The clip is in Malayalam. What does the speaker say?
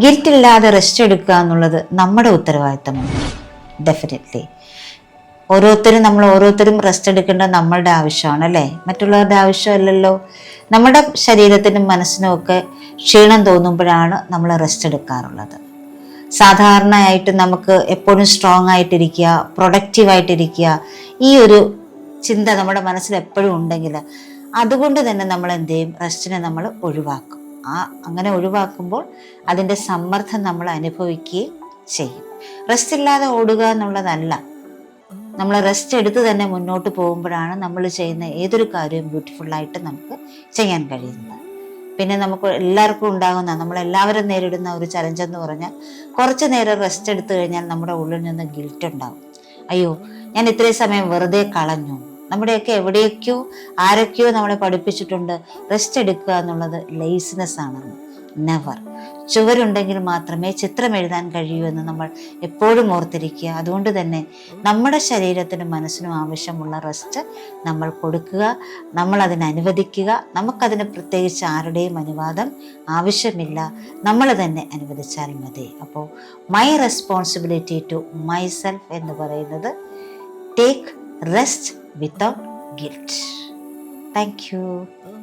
ഗിൽറ്റ് ഇല്ലാതെ റെസ്റ്റ് എടുക്കുക എന്നുള്ളത് നമ്മുടെ ഉത്തരവാദിത്തമാണ്. ഡെഫിനറ്റ്ലി നമ്മൾ ഓരോരുത്തരും റെസ്റ്റ് എടുക്കേണ്ടത് നമ്മളുടെ ആവശ്യമാണ് അല്ലേ, മറ്റുള്ളവരുടെ ആവശ്യമല്ലല്ലോ. നമ്മുടെ ശരീരത്തിനും മനസ്സിനും ഒക്കെ ക്ഷീണം തോന്നുമ്പോഴാണ് നമ്മൾ റെസ്റ്റ് എടുക്കാറുള്ളത്. സാധാരണയായിട്ട് നമുക്ക് എപ്പോഴും സ്ട്രോങ് ആയിട്ടിരിക്കുക, പ്രൊഡക്റ്റീവായിട്ടിരിക്കുക, ഈ ഒരു ചിന്ത നമ്മുടെ മനസ്സിൽ എപ്പോഴും ഉണ്ടെങ്കിൽ അതുകൊണ്ട് തന്നെ നമ്മൾ എന്ത് ചെയ്യും, റെസ്റ്റിനെ നമ്മൾ ഒഴിവാക്കും. അങ്ങനെ ഒഴിവാക്കുമ്പോൾ അതിൻ്റെ സമ്മർദ്ദം നമ്മൾ അനുഭവിക്കുകയും ചെയ്യും. റെസ്റ്റ് ഇല്ലാതെ ഓടുക എന്നുള്ളതല്ല, നമ്മൾ റെസ്റ്റ് എടുത്ത് തന്നെ മുന്നോട്ട് പോകുമ്പോഴാണ് നമ്മൾ ചെയ്യുന്ന ഏതൊരു കാര്യവും ബ്യൂട്ടിഫുള്ളായിട്ട് നമുക്ക് ചെയ്യാൻ കഴിയുന്നത്. പിന്നെ നമുക്ക് എല്ലാവർക്കും ഉണ്ടാകുന്ന, നമ്മളെല്ലാവരും നേരിടുന്ന ഒരു ചലഞ്ച് എന്ന് പറഞ്ഞാൽ കുറച്ച് നേരം റെസ്റ്റ് എടുത്തു കഴിഞ്ഞാൽ നമ്മുടെ ഉള്ളിൽ നിന്ന് ഗിൽറ്റ് ഉണ്ടാവും. അയ്യോ, ഞാൻ ഇത്രയും സമയം വെറുതെ കളഞ്ഞു. നമ്മുടെയൊക്കെ എവിടെയൊക്കെയോ ആരൊക്കെയോ നമ്മളെ പഠിപ്പിച്ചിട്ടുണ്ട് റെസ്റ്റ് എടുക്കുക എന്നുള്ളത് ലേസിനെസ് ആണെന്ന്. നെവർ. ചുവരുണ്ടെങ്കിൽ മാത്രമേ ചിത്രം എഴുതാൻ കഴിയൂ എന്ന് നമ്മൾ എപ്പോഴും ഓർത്തിരിക്കുക. അതുകൊണ്ട് തന്നെ നമ്മുടെ ശരീരത്തിനും മനസ്സിനും ആവശ്യമുള്ള റെസ്റ്റ് നമ്മൾ കൊടുക്കുക, നമ്മൾ അതിന് അനുവദിക്കുക. നമുക്കതിന് പ്രത്യേകിച്ച് ആരുടെയും അനുവാദം ആവശ്യമില്ല, നമ്മൾ തന്നെ അനുവദിച്ചാൽ മതി. അപ്പോൾ മൈ റെസ്പോൺസിബിലിറ്റി ടു മൈസെൽഫ് എന്ന് പറയുന്നത് take rest without guilt. Thank you.